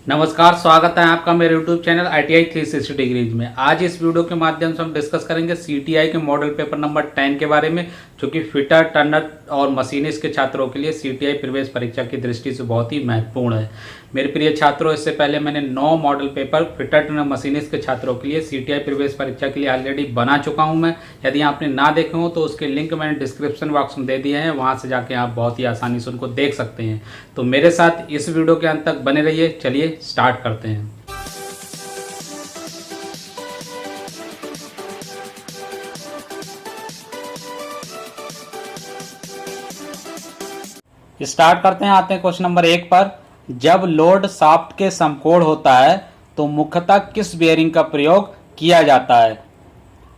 नमस्कार, स्वागत है आपका मेरे YouTube चैनल ITI 360 डिग्रीज में। आज इस वीडियो के माध्यम से हम डिस्कस करेंगे CTI के मॉडल पेपर नंबर 10 के बारे में, जो कि फिटर, टर्नर और मशीनिस्ट के छात्रों के लिए CTI प्रवेश परीक्षा की दृष्टि से बहुत ही महत्वपूर्ण है। मेरे प्रिय छात्रों, इससे पहले मैंने 9 model paper fitter, Turner, machinist के छात्रों के लिए CTI प्रवेश परीक्षा के लिए ऑलरेडी बना चुका हूँ मैं। यदि आपने ना देखे हो तो उसके लिंक मैंने डिस्क्रिप्शन बॉक्स में दे दिए हैं, वहाँ से जाके आप बहुत ही आसानी से उनको देख सकते हैं। तो मेरे साथ इस वीडियो के अंत तक बने रहिए। चलिए स्टार्ट करते हैं। स्टार्ट करते हैं। आते हैं क्वेश्चन नंबर 1 पर। जब लोड शाफ्ट के समकोण होता है तो मुख्यतः किस बेयरिंग का प्रयोग किया जाता है?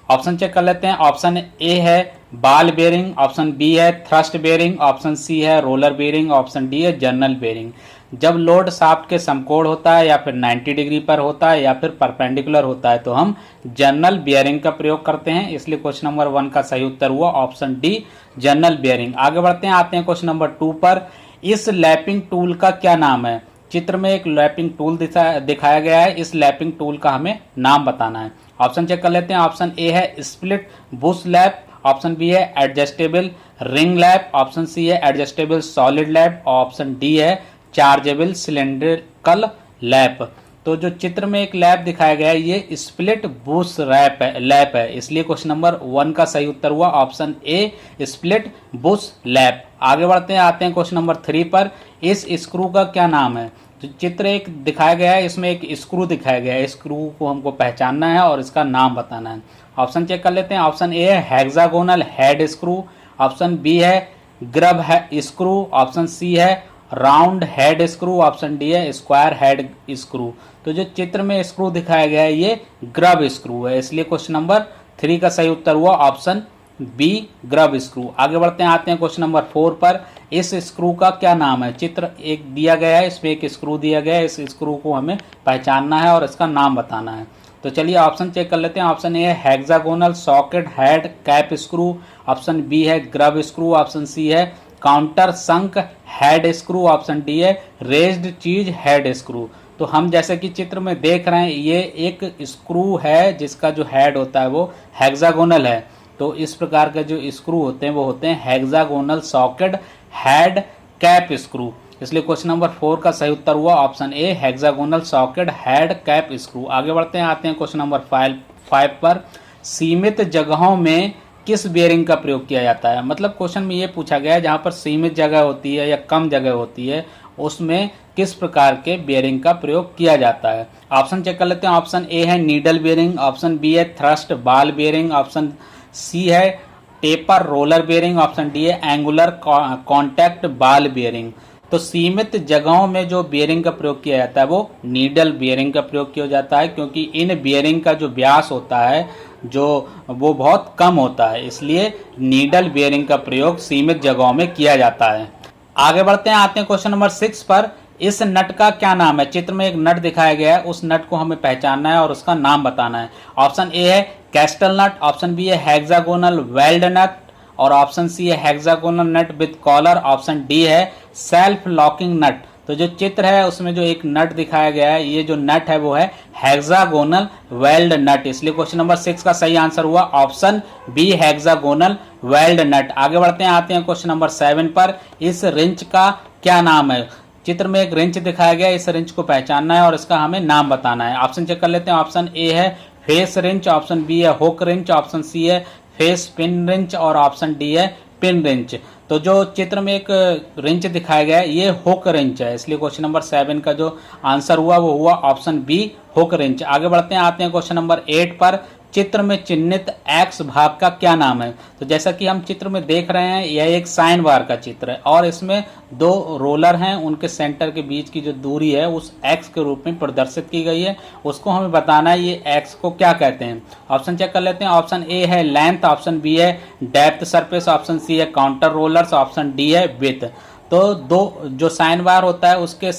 ऑप्शन चेक कर लेते हैं। ऑप्शन ए है बाल बेयरिंग, ऑप्शन बी है थ्रस्ट बेयरिंग, ऑप्शन सी है रोलर बेयरिंग, ऑप्शन डी है जर्नल बेयरिंग। जब लोड शाफ्ट के समकोण होता है या फिर 90 डिग्री पर होता है या फिर परपेंडिकुलर होता है तो हम जर्नल बेयरिंग का प्रयोग करते हैं। इसलिए क्वेश्चन नंबर 1 का सही उत्तर हुआ ऑप्शन डी, जर्नल बेयरिंग। आगे बढ़ते हैं। आते हैं क्वेश्चन नंबर 2 पर। इस लैपिंग टूल का क्या नाम है? चित्र में एक लैपिंग टूल दिखाया गया है। इस लैपिंग टूल का हमें नाम बताना है। ऑप्शन चेक कर लेते हैं। ऑप्शन ए है split bush lap, option B है adjustable ring lap, option C है adjustable solid lap, option D है चार्जेबल सिलेंड्रिकल लैप। तो जो चित्र में एक लैप दिखाया गया है ये स्प्लिट बुश लैप है। इसलिए क्वेश्चन नंबर 1 का सही उत्तर हुआ option A, split bush lap. आगे बढ़ते हैं। आते हैं क्वेश्चन नंबर 3 पर। इस स्क्रू का क्या नाम है? जो चित्र एक दिखाया गया है इसमें एक स्क्रू दिखाया गया है। स्क्रू को हमको पहचानना है और इसका नाम बताना है। ऑप्शन चेक कर लेते हैं। ऑप्शन ए है hexagonal head screw, option B है ग्रब स्क्रू, ऑप्शन सी है round head screw, option D है स्क्वायर हेड स्क्रू। तो जो चित्र में स्क्रू दिखाया गया है ये ग्रब स्क्रू है। इसलिए क्वेश्चन नंबर 3 का सही उत्तर हुआ ऑप्शन बी, ग्रब स्क्रू। आगे बढ़ते हैं। आते हैं क्वेश्चन नंबर 4 पर। इस स्क्रू का क्या नाम है? चित्र एक दिया गया है, इसमें एक स्क्रू दिया गया है। इस स्क्रू को हमें पहचानना है और इसका नाम बताना है। तो चलिए ऑप्शन चेक कर लेते हैं। ऑप्शन ए है hexagonal socket head cap screw, option B है ग्रब स्क्रू, ऑप्शन सी है countersunk head screw, option D है रेज्ड चीज हेड स्क्रू। तो हम जैसे कि चित्र में देख रहे हैं ये एक स्क्रू है जिसका जो हेड होता है वो हेक्सागोनल है। तो इस प्रकार के जो स्क्रू होते हैं वो होते हैं hexagonal socket head cap screw. इसलिए क्वेश्चन नंबर 4 का सही उत्तर हुआ option A, hexagonal socket head cap screw. आगे बढ़ते हैं। आते हैं क्वेश्चन नंबर 5 पर। सीमित जगहों में किस बेयरिंग का प्रयोग किया जाता है? मतलब क्वेश्चन में ये पूछा गया है जहां पर सीमित जगह होती है या कम जगह होती है उसमें किस प्रकार के बेयरिंग का प्रयोग किया जाता है। ऑप्शन चेक कर लेते हैं। ऑप्शन ए है नीडल बेयरिंग, ऑप्शन बी है थ्रस्ट बाल बेयरिंग, ऑप्शन सी है taper roller bearing, option D है एंगुलर कॉन्टैक्ट बाल बेयरिंग। तो सीमित जगहों में जो बेयरिंग का प्रयोग किया जाता है वो नीडल बेयरिंग का प्रयोग किया जाता है, क्योंकि इन बेयरिंग का जो व्यास होता है जो वो बहुत कम होता है। इसलिए नीडल बेयरिंग का प्रयोग सीमित जगहों में किया जाता है। आगे बढ़ते हैं। आते हैं क्वेश्चन नंबर 6 पर। इस नट का क्या नाम है? चित्र में एक नट दिखाया गया है, उस नट को हमें पहचानना है और उसका नाम बताना है। ऑप्शन ए है कैस्टल नट, ऑप्शन बी है हेक्सागोनल वेल्ड नट, और ऑप्शन सी है hexagonal nut with collar, option D है सेल्फ लॉकिंग नट। तो जो चित्र है उसमें जो एक नट दिखाया गया है ये जो नट है वो है हेक्सागोनल वेल्ड नट। इसलिए क्वेश्चन नंबर 6 का सही आंसर हुआ ऑप्शन बी, हेक्सागोनल वेल्ड नट। आगे बढ़ते हैं। आते हैं क्वेश्चन नंबर 7 पर। इस रिंच का क्या नाम है? चित्र में एक रिंच दिखाया गया है, इस रिंच को पहचानना है और इसका हमें नाम बताना है। ऑप्शन चेक कर लेते हैं। ऑप्शन ए है फेस रिंच, ऑप्शन बी है हुक रिंच, ऑप्शन सी है फेस पिन रिंच और ऑप्शन डी है पिन रिंच। तो जो चित्र में एक रिंच दिखाया गया है ये हुक रिंच है। इसलिए क्वेश्चन नंबर 7 का जो आंसर हुआ वो हुआ ऑप्शन बी, हुक रिंच। आगे बढ़ते हैं। आते हैं क्वेश्चन नंबर 8 पर। चित्र में चिन्हित एक्स भाग का क्या नाम है? तो जैसा कि हम चित्र में देख रहे हैं यह एक साइन बार का चित्र है और इसमें 2 रोलर हैं, उनके सेंटर के बीच की जो दूरी है उस एक्स के रूप में प्रदर्शित की गई है। उसको हमें बताना है ये एक्स को क्या कहते हैं। ऑप्शन चेक कर लेते हैं। ऑप्शन ए है लेंथ, ऑप्शन बी है डेप्थ सरफेस, ऑप्शन सी है काउंटर रोलर्स, ऑप्शन डी है विड्थ। तो दो जो साइन वायर होता है उसके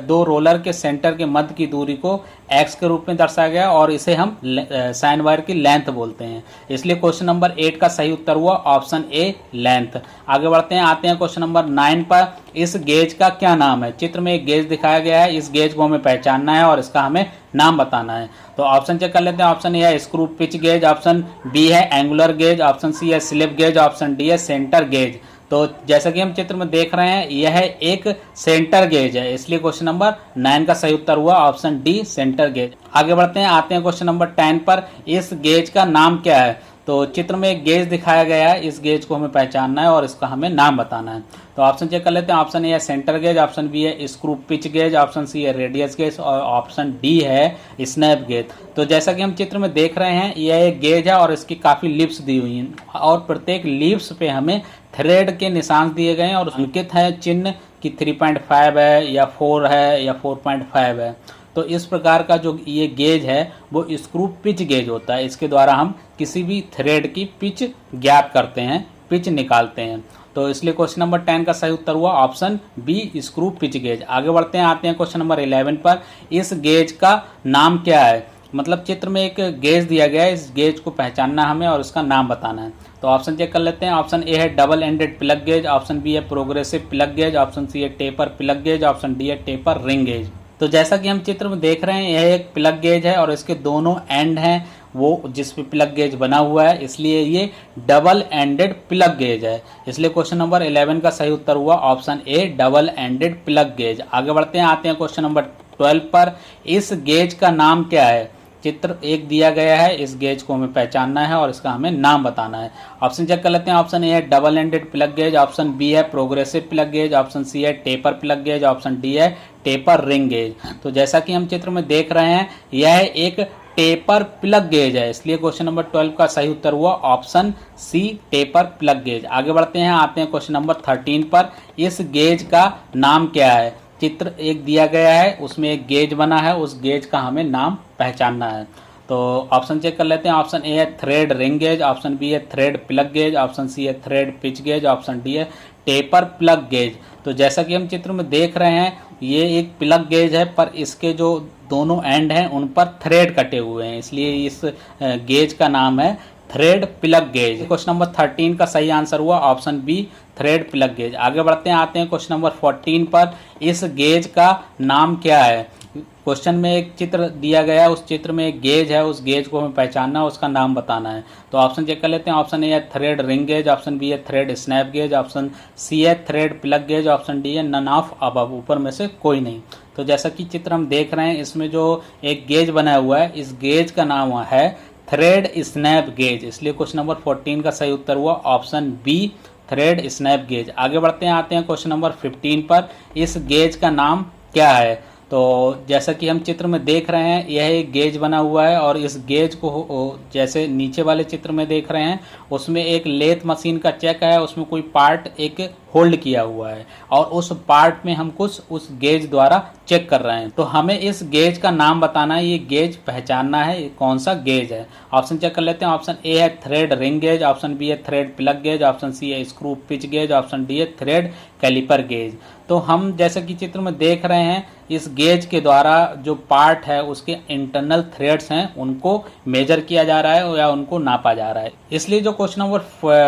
दो रोलर के सेंटर के मध्य की दूरी को x के रूप में दर्शाया गया और इसे हम साइन वायर की लेंथ बोलते हैं। इसलिए क्वेश्चन नंबर 8 का सही उत्तर हुआ ऑप्शन ए लेंथ। आगे बढ़ते हैं, आते हैं क्वेश्चन नंबर 9 पर। इस गेज का क्या नाम है? चित्र में एक गेज दिखाया गया है, इस गेज को हमें पहचानना है और इसका हमें नाम बताना है। तो ऑप्शन चेक कर लेते हैं। ऑप्शन ए है screw pitch gauge, option B है एंगुलर गेज, ऑप्शन सी है स्लिप गेज, ऑप्शन डी है सेंटर गेज। तो जैसा कि हम चित्र में देख रहे हैं यह एक सेंटर गेज है, इसलिए क्वेश्चन नंबर 9 का सही उत्तर हुआ ऑप्शन डी सेंटर गेज। आगे बढ़ते हैं, आते हैं क्वेश्चन नंबर 10 पर। इस गेज का नाम क्या है? तो चित्र में एक गेज दिखाया गया है, इस गेज को हमें पहचानना है और इसका हमें नाम बताना है। तो ऑप्शन चेक कर लेते हैं। ऑप्शन ए है सेंटर गेज, ऑप्शन बी है screw pitch gauge, option C है रेडियस गेज और ऑप्शन डी है स्नैप गेज। तो जैसा कि हम चित्र में देख रहे हैं यह एक गेज है और इसकी काफ़ी लिप्स दी हुई हैं और प्रत्येक लिप्स पे हमें थ्रेड के निशान दिए गए हैं और अंकित है चिन्ह कि 3.5 है या 4 है या 4.5 है। तो इस प्रकार का जो ये गेज है वो स्क्रू पिच गेज होता है, इसके द्वारा हम किसी भी थ्रेड की पिच ज्ञात करते हैं, पिच निकालते हैं। तो इसलिए क्वेश्चन नंबर 10 का सही उत्तर हुआ option B screw pitch gauge. आगे बढ़ते हैं, आते हैं क्वेश्चन नंबर 11 पर। इस गेज का नाम क्या है? मतलब चित्र में एक गेज दिया गया है, इस गेज को पहचानना हमें और इसका नाम बताना है। तो ऑप्शन चेक कर लेते हैं। ऑप्शन ए है double ended plug gauge, option B है progressive plug gauge, option C है taper plug gauge, option D है टेपर रिंग गेज। तो जैसा कि हम चित्र में देख रहे हैं यह एक प्लग गेज है और इसके दोनों एंड हैं वो जिस पे प्लग गेज बना हुआ है, इसलिए ये डबल एंडेड प्लग गेज है। इसलिए क्वेश्चन नंबर 11 का सही उत्तर हुआ option A double ended plug gauge. आगे बढ़ते हैं, आते हैं क्वेश्चन नंबर 12 पर। इस गेज का नाम क्या है? चित्र एक दिया गया है, इस गेज को हमें पहचानना है और इसका हमें नाम बताना है। ऑप्शन चेक कर लेते हैं। ऑप्शन ए है double ended plug gauge, option B है progressive plug gauge, option C है taper plug gauge, option D है टेपर रिंग गेज। तो जैसा कि हम चित्र में देख रहे हैं यह एक टेपर प्लग गेज है, इसलिए क्वेश्चन नंबर 12 का सही उत्तर हुआ option C taper plug gauge. आगे बढ़ते हैं, आते हैं क्वेश्चन नंबर 13 पर। इस गेज का नाम क्या है? चित्र एक दिया गया है, उसमें एक गेज बना है, उस गेज का हमें नाम पहचानना है। तो ऑप्शन चेक कर लेते हैं। ऑप्शन ए है thread ring gauge, option B है thread plug gauge, option C है thread pitch gauge, option D है टेपर प्लग गेज। तो जैसा कि हम चित्र में देख रहे हैं ये एक प्लग गेज है पर इसके जो दोनों एंड हैं उन पर थ्रेड कटे हुए हैं, इसलिए इस गेज का नाम है thread plug gauge. Question number 13 का सही आंसर हुआ option B thread plug gauge. आगे बढ़ते हैं, आते हैं क्वेश्चन नंबर 14 पर। इस गेज का नाम क्या है? क्वेश्चन में एक चित्र दिया गया है, उस चित्र में एक गेज है, उस गेज को हमें पहचानना है, उसका नाम बताना है। तो ऑप्शन चेक कर लेते हैं। ऑप्शन ए है thread ring gauge, option B है thread snap gauge, option C है thread plug gauge, option D है नन ऑफ अबव, ऊपर में से कोई नहीं। तो जैसा कि चित्र हम देख रहे हैं इसमें जो एक गेज बना हुआ है इस गेज का नाम है थ्रेड स्नैप गेज, इसलिए क्वेश्चन नंबर 14 का सही उत्तर हुआ option B thread snap gauge. आगे बढ़ते हैं, आते हैं क्वेश्चन नंबर 15 पर। इस गेज का नाम क्या है? तो जैसा कि हम चित्र में देख रहे हैं यह एक गेज बना हुआ है और इस गेज को जैसे नीचे वाले चित्र में देख रहे हैं उसमें एक लेथ मशीन का चेक है, उसमें कोई पार्ट एक होल्ड किया हुआ है और उस पार्ट में हम कुछ उस गेज द्वारा चेक कर रहे हैं। तो हमें इस गेज का नाम बताना है, ये गेज पहचानना है कौन सा गेज है। ऑप्शन चेक कर लेते हैं। ऑप्शन ए है thread ring gauge, option B है thread plug gauge, option C है screw pitch gauge, option D है थ्रेड कैलिपर गेज। तो हम जैसे कि चित्र में देख रहे हैं इस गेज के द्वारा जो पार्ट है उसके इंटरनल थ्रेड्स हैं उनको मेजर किया जा रहा है या उनको नापा जा रहा है, इसलिए जो क्वेश्चन नंबर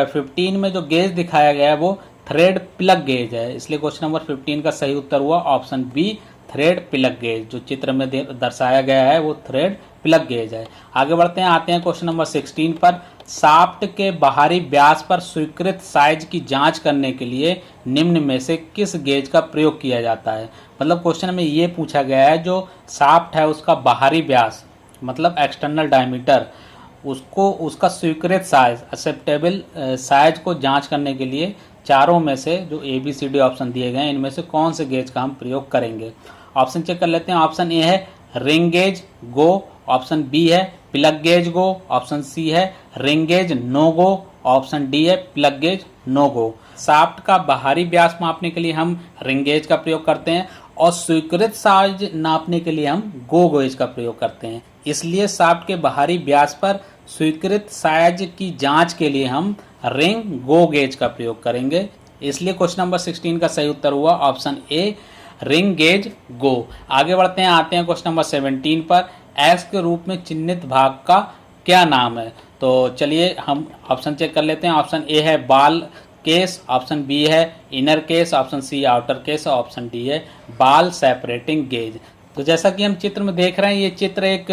15 में जो गेज दिखाया गया है वो थ्रेड प्लग गेज है, इसलिए क्वेश्चन नंबर 15 का सही उत्तर हुआ option B thread plug gauge. जो चित्र में दर्शाया गया है वो थ्रेड प्लग गेज है। आगे बढ़ते हैं, आते हैं क्वेश्चन नंबर 16 पर। शाफ्ट के बाहरी व्यास पर स्वीकृत साइज की जांच करने के लिए निम्न में से किस गेज का प्रयोग किया जाता है? मतलब क्वेश्चन में ये पूछा गया है जो शाफ्ट है उसका बाहरी व्यास मतलब एक्सटर्नल डायमीटर, उसको उसका स्वीकृत साइज एक्सेप्टेबल साइज को जांच करने के लिए चारों में से जो ABCD ऑप्शन दिए गए हैं इनमें से कौन से गेज का हम प्रयोग करेंगे। ऑप्शन चेक कर लेते हैं। ऑप्शन ए है रिंग गेज गो, ऑप्शन बी है प्लग गेज गो, ऑप्शन सी है रिंग गेज नो गो, ऑप्शन डी है प्लग गेज नो गो। शाफ्ट का बाहरी व्यास मापने के लिए हम रिंग गेज का प्रयोग करते हैं और स्वीकृत साइज नापने के लिए हम गो गेज का प्रयोग करते हैं, इसलिए शाफ्ट के बाहरी व्यास पर स्वीकृत साइज की जांच के लिए हम रिंग गो गेज का प्रयोग करेंगे, इसलिए क्वेश्चन नंबर 16 का सही उत्तर हुआ ऑप्शन ए रिंग गेज गो। आगे बढ़ते हैं, आते हैं क्वेश्चन नंबर 17 पर। एक्स के रूप में चिन्हित भाग का क्या नाम है? तो चलिए हम ऑप्शन चेक कर लेते हैं। ऑप्शन ए है बाल केस, ऑप्शन बी है inner case, option C outer case, option D है बाल सेपरेटिंग गेज। तो जैसा कि हम चित्र में देख रहे हैं, ये चित्र एक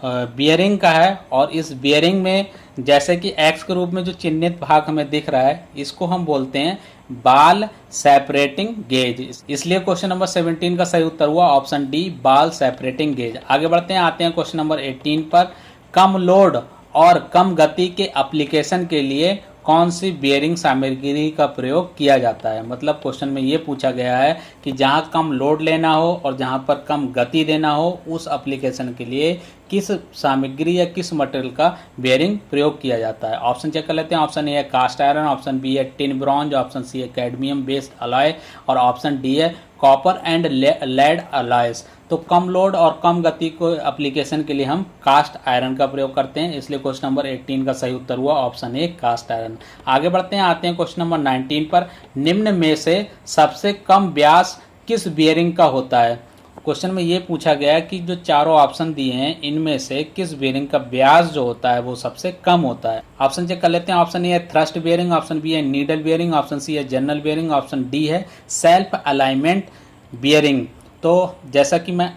बियरिंग का है और इस बियरिंग में जैसे कि एक्स के रूप में जो चिन्हित भाग हमें दिख रहा है, इसको हम बोलते हैं बाल सेपरेटिंग गेज। इसलिए क्वेश्चन नंबर 17 का सही उत्तर हुआ ऑप्शन डी बाल सेपरेटिंग गेज। आगे बढ़ते हैं, आते हैं क्वेश्चन नंबर 18 पर। कम लोड और कम गति के एप्लीकेशन के लिए कौन सी बियरिंग सामग्री का प्रयोग किया जाता है? मतलब क्वेश्चन में ये पूछा गया है कि जहां कम लोड लेना हो और जहां पर कम गति देना हो, उस एप्लीकेशन के लिए किस सामग्री या किस मटेरियल का बियरिंग प्रयोग किया जाता है? ऑप्शन चेक कर लेते हैं। ऑप्शन ए है कास्ट आयरन, ऑप्शन बी है टिन ब्रॉन्ज, ऑप्शन सी है कैडमियम बेस्ड अलॉय और ऑप्शन डी है कॉपर एंड लेड अलॉयज। तो कम लोड और कम गति को एप्लीकेशन के लिए हम कास्ट आयरन का प्रयोग करते हैं, इसलिए क्वेश्चन नंबर 18 का सही उत्तर हुआ ऑप्शन ए कास्ट आयरन। आगे बढ़ते हैं, आते हैं क्वेश्चन नंबर 19 पर। निम्न में से सबसे कम व्यास किस बियरिंग का होता है? क्वेश्चन में ये पूछा गया है कि जो चारों ऑप्शन दिए हैं, इनमें से किस बियरिंग का व्यास जो होता है वो सबसे कम होता है? ऑप्शन चेक कर लेते हैं। ऑप्शन ए है थ्रस्ट बियरिंग, ऑप्शन बी है नीडल बियरिंग, ऑप्शन सी है जनरल बियरिंग, ऑप्शन डी है सेल्फ अलाइनमेंट बियरिंग। तो जैसा कि मैं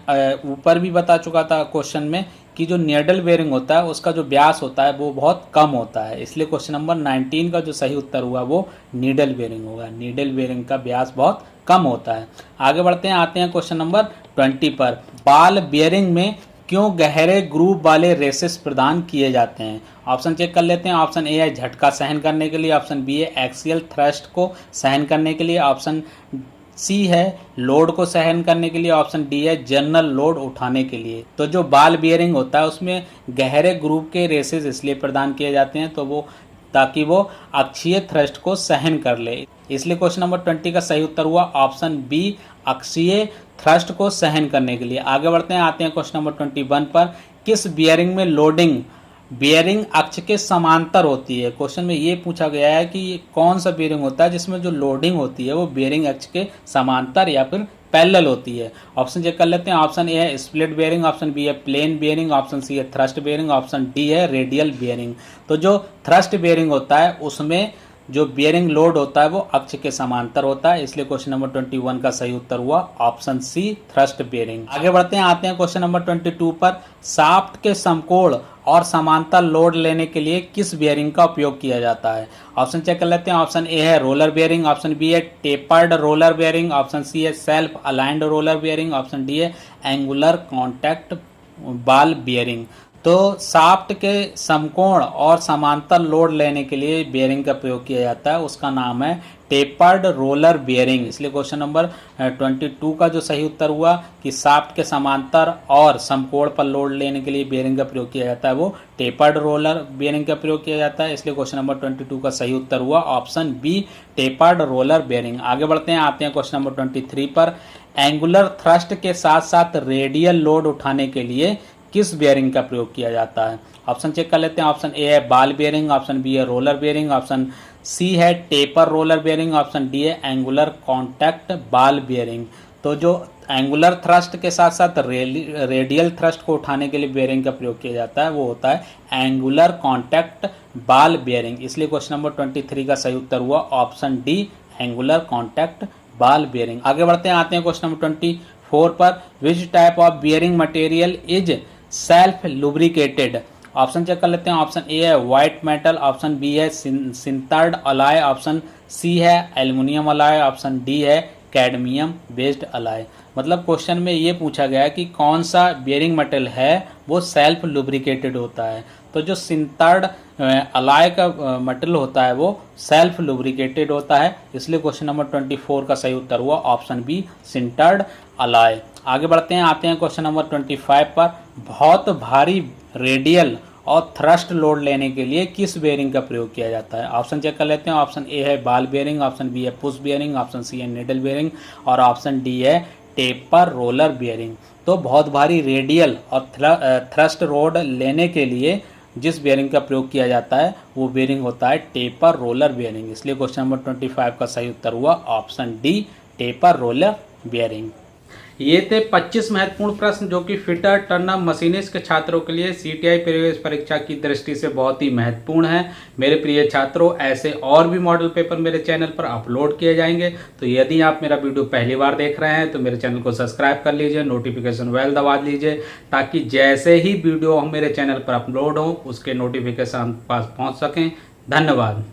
ऊपर भी बता चुका था क्वेश्चन में कि जो नीडल बेयरिंग होता है उसका जो व्यास होता है वो बहुत कम होता है, इसलिए क्वेश्चन नंबर 19 का जो सही उत्तर हुआ वो नीडल बेयरिंग होगा। नीडल बेयरिंग का व्यास बहुत कम होता है। आगे बढ़ते हैं, आते हैं क्वेश्चन नंबर 20 पर। बाल बेयरिंग में क्यों गहरे ग्रूव वाले रेसेस प्रदान किए जाते हैं? ऑप्शन चेक कर लेते हैं। ऑप्शन ए है झटका सहन करने के लिए, ऑप्शन बी है एक्सियल थ्रस्ट को सहन करने के लिए, ऑप्शन सी है लोड को सहन करने के लिए, ऑप्शन डी है जनरल लोड उठाने के लिए। तो जो बाल बियरिंग होता है उसमें गहरे ग्रूव के रेसेस इसलिए प्रदान किए जाते हैं तो वो ताकि वो अक्षीय थ्रस्ट को सहन कर ले, इसलिए क्वेश्चन नंबर 20 का सही उत्तर हुआ ऑप्शन बी अक्षीय थ्रस्ट को सहन करने के लिए। आगे बढ़ते हैं, आते हैं क्वेश्चन नंबर 21 पर। किस बियरिंग में लोडिंग बियरिंग अक्ष के समांतर होती है? क्वेश्चन में ये पूछा गया है कि कौन सा बियरिंग होता है जिसमें जो लोडिंग होती है वो बियरिंग अक्ष के समांतर या फिर पैरेलल होती है? ऑप्शन चेक कर लेते हैं। ऑप्शन ए है स्प्लिट बियरिंग, ऑप्शन बी है प्लेन बियरिंग, ऑप्शन सी है थ्रस्ट बियरिंग, ऑप्शन डी है रेडियल बियरिंग। तो जो थ्रस्ट बियरिंग होता है उसमें जो बियरिंग लोड होता है वो अक्ष के समांतर होता है, इसलिए क्वेश्चन नंबर 21 का सही उत्तर हुआ ऑप्शन सी थ्रस्ट बियरिंग। आगे बढ़ते हैं, आते हैं क्वेश्चन नंबर 22 पर। शाफ्ट के समकोण और समांतर लोड लेने के लिए किस बियरिंग का उपयोग किया जाता है? ऑप्शन चेक कर लेते हैं। ऑप्शन ए है रोलर बियरिंग, ऑप्शन बी है tapered roller bearing, option C है self aligned roller bearing, option D है एंगुलर कॉन्टैक्ट बाल बियरिंग। तो शाफ्ट के समकोण और समांतर लोड लेने के लिए बियरिंग का प्रयोग किया जाता है, उसका नाम है टेपर्ड रोलर बियरिंग, इसलिए क्वेश्चन नंबर 22 का जो सही उत्तर हुआ कि शाफ्ट के समांतर और समकोण पर लोड लेने के लिए बियरिंग का प्रयोग किया जाता है वो टेपर्ड रोलर बियरिंग का प्रयोग किया जाता है, इसलिए क्वेश्चन नंबर 22 का सही उत्तर हुआ option B tapered roller bearing. आगे बढ़ते हैं, आते हैं क्वेश्चन नंबर 23 पर। एंगुलर थ्रस्ट के साथ साथ रेडियल लोड उठाने के लिए किस बियरिंग का प्रयोग किया जाता है? ऑप्शन चेक कर लेते हैं। ऑप्शन ए है बाल बियरिंग, ऑप्शन बी है रोलर बियरिंग, ऑप्शन सी है taper roller bearing, option D है एंगुलर कॉन्टैक्ट बाल बियरिंग। तो जो एंगुलर थ्रस्ट के साथ साथ रेडियल थ्रस्ट को उठाने के लिए बियरिंग का प्रयोग किया जाता है वो होता है एंगुलर कॉन्टैक्ट बाल बियरिंग, इसलिए क्वेश्चन नंबर 23 का सही उत्तर हुआ option D angular contact ball bearing. आगे बढ़ते हैं, आते हैं क्वेश्चन नंबर 24 पर। Which type of bearing material is self lubricated? Option check कर लेते हैं। ऑप्शन ए है व्हाइट मेटल, ऑप्शन बी है सिंथर्ड अलाय, ऑप्शन सी है एल्युमिनियम अलाय, ऑप्शन डी है कैडमियम बेस्ड अलाय। मतलब क्वेश्चन में ये पूछा गया है कि कौन सा बियरिंग मटेरियल है वो सेल्फ लुब्रिकेटेड होता है। तो जो सिंथर्ड अलाय का मटेरियल होता है वो सेल्फ लुब्रिकेटेड होता है, इसलिए क्वेश्चन नंबर 24 का सही उत्तर हुआ ऑप्शन बी सिंथर्ड अलाय। आगे बढ़ते हैं, आते हैं क्वेश्चन नंबर 25 पर। बहुत भारी रेडियल और थ्रस्ट लोड लेने के लिए किस बेयरिंग का प्रयोग किया जाता है? ऑप्शन चेक कर लेते हैं। ऑप्शन ए है बाल बेयरिंग, ऑप्शन बी है पुश बेयरिंग, ऑप्शन सी है निडल बेयरिंग और ऑप्शन डी है टेपर रोलर बेयरिंग। तो बहुत भारी रेडियल और थ्रस्ट लोड लेने के लिए जिस बेयरिंग का प्रयोग किया जाता है वो बेयरिंग होता है टेपर रोलर बेयरिंग। इसलिए क्वेश्चन नंबर 25 का सही उत्तर हुआ option D, taper roller bearing. ये थे 25 महत्वपूर्ण प्रश्न जो कि फिटर, टर्नर, मशीनिस्ट के छात्रों के लिए सीटीआई प्रवेश परीक्षा की दृष्टि से बहुत ही महत्वपूर्ण है। मेरे प्रिय छात्रों, ऐसे और भी मॉडल पेपर मेरे चैनल पर अपलोड किए जाएंगे, तो यदि आप मेरा वीडियो पहली बार देख रहे हैं तो मेरे चैनल को सब्सक्राइब कर लीजिए, नोटिफिकेशन बेल दबा लीजिए, ताकि जैसे ही वीडियो मेरे चैनल पर अपलोड हो उसके नोटिफिकेशन पास पहुँच सकें। धन्यवाद।